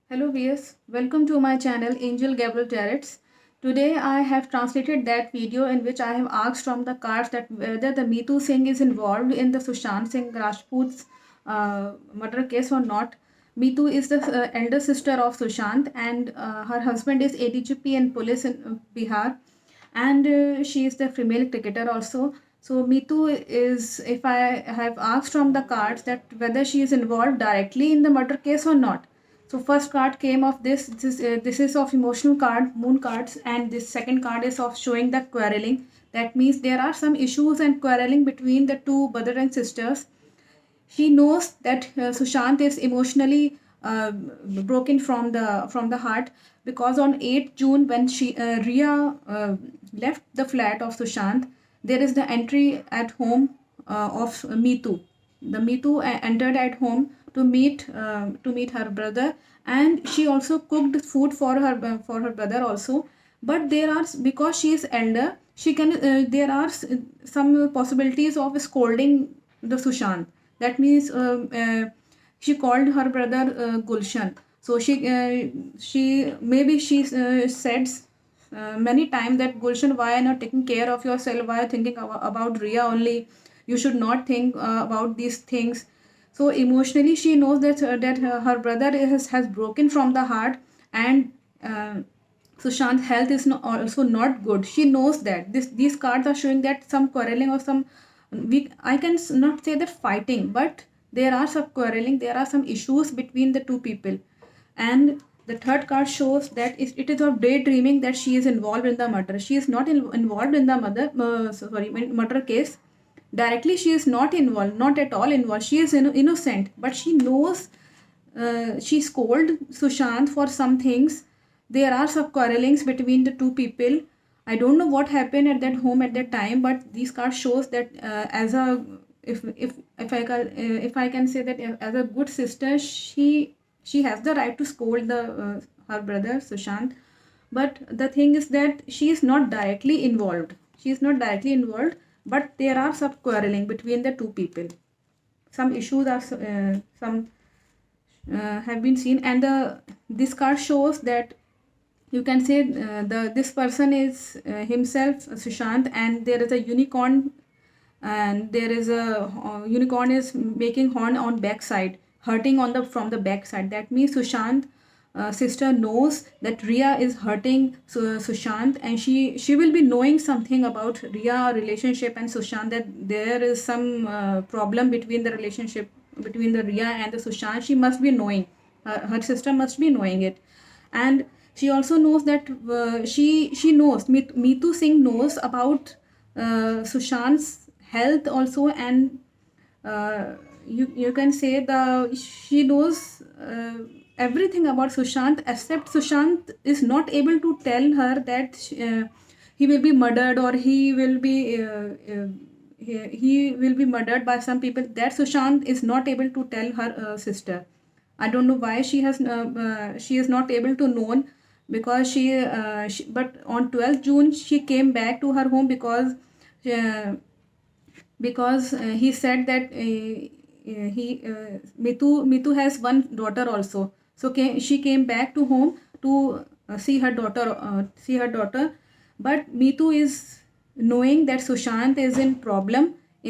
Hello viewers, welcome to my channel Angel Gabriel Tarets. Today I have translated that video in which I have asked from the cards that whether the Meetu Singh is involved in the Sushant Singh Rajput's murder case or not. Meetu is the elder sister of Sushant and her husband is ADGP in police in Bihar, and she is the female cricketer also. So Meetu is, if I have asked from the cards that whether she is involved directly in the murder case or not. So first card came of this. This is of emotional card, moon cards, and this second card is of showing the quarreling. That means there are some issues and quarreling between the two brother and sisters. She knows that Sushant is emotionally broken from the heart, because on 8th June when she Ria left the flat of Sushant, there is the entry at home of Meetu. The Meetu entered at home to meet her brother, and she also cooked food for her brother also. But there are, because she is elder, she can there are some possibilities of scolding the Sushant. That means she called her brother Gulshan. So she said many times that Gulshan, why are not taking care of yourself? Why are thinking about Ria only? You should not think about these things. So emotionally, she knows that her brother has broken from the heart, and Sushant's health is also not good. She knows that these cards are showing that some quarreling or some, I can not say that fighting, but there are some quarreling. There are some issues between the two people, and the third card shows that it is of daydreaming that she is involved in the murder. She is not involved in the murder case directly. She is not involved, not at all involved. She is innocent, but she knows she scolded Sushant for some things. There are some quarrelings between the two people. I don't know what happened at that home at that time, but these cards shows that as a, if I can say that as a good sister, she has the right to scold the her brother Sushant. But the thing is that she is not directly involved. She is not directly involved, but there are some quarreling between the two people. Some issues are some have been seen, and the this card shows that you can say the this person is himself Sushant, and there is a unicorn, and there is a unicorn is making horn on backside, hurting on the from the backside. That means Sushant sister knows that Ria is hurting Sushant, and she will be knowing something about Ria relationship and Sushant, that there is some problem between the relationship between the Ria and the Sushant. She must be knowing, her sister must be knowing it. And she also knows that she knows, Meetu Singh knows about Sushant's health also, and you can say the she knows everything about Sushant, except Sushant is not able to tell her that he will be murdered, or he will be murdered by some people. That Sushant is not able to tell her sister. I don't know why she is not able to know, because but on 12th June she came back to her home, uh, because he said that he Mitu has one daughter also. So she came back to home to see her daughter. But Mitu is knowing that Sushant is in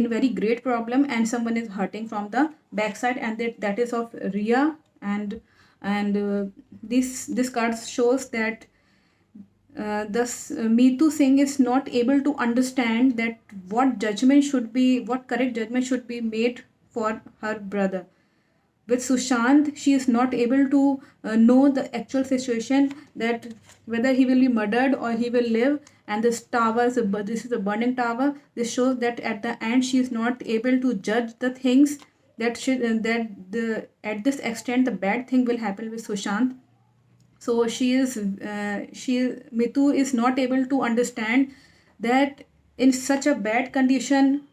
very great problem, and someone is hurting from the backside, and that is of Ria. And this card shows that thus Meetu Singh is not able to understand that what correct judgment should be made for her brother. With Sushant, she is not able to know the actual situation, that whether he will be murdered or he will live. And this is a burning tower. This shows that at the end she is not able to judge the things, at this extent the bad thing will happen with Sushant. So Mitu is not able to understand that in such a bad condition,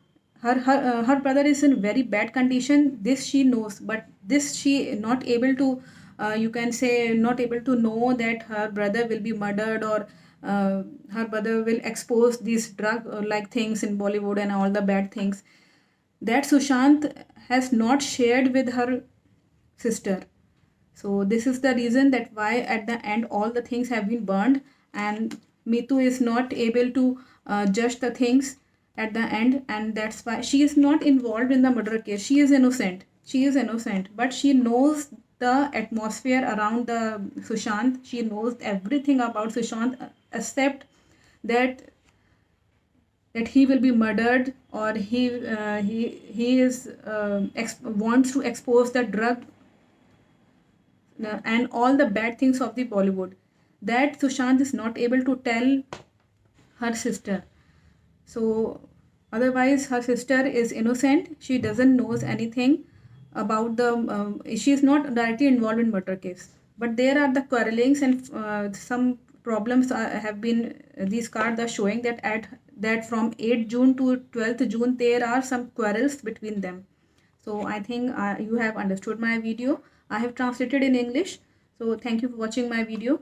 her brother is in very bad condition. This she knows, but this she not able to, you can say, not able to know that her brother will be murdered, or her brother will expose these drug like things in Bollywood and all the bad things that Sushant has not shared with her sister. So this is the reason that why at the end all the things have been burned, and Mitu is not able to judge the things at the end, and that's why she is not involved in the murder case. She is innocent. She is innocent, but she knows the atmosphere around the Sushant. She knows everything about Sushant except that he will be murdered, or he is wants to expose the drug and all the bad things of the Bollywood, that Sushant is not able to tell her sister. So otherwise her sister is innocent. She doesn't knows anything about the she is not directly involved in murder case, but there are the quarrelings and some problems have been these cards are showing that at that from 8th June to 12th June there are some quarrels between them. So I think you have understood my video. I have translated in English. So thank you for watching my video.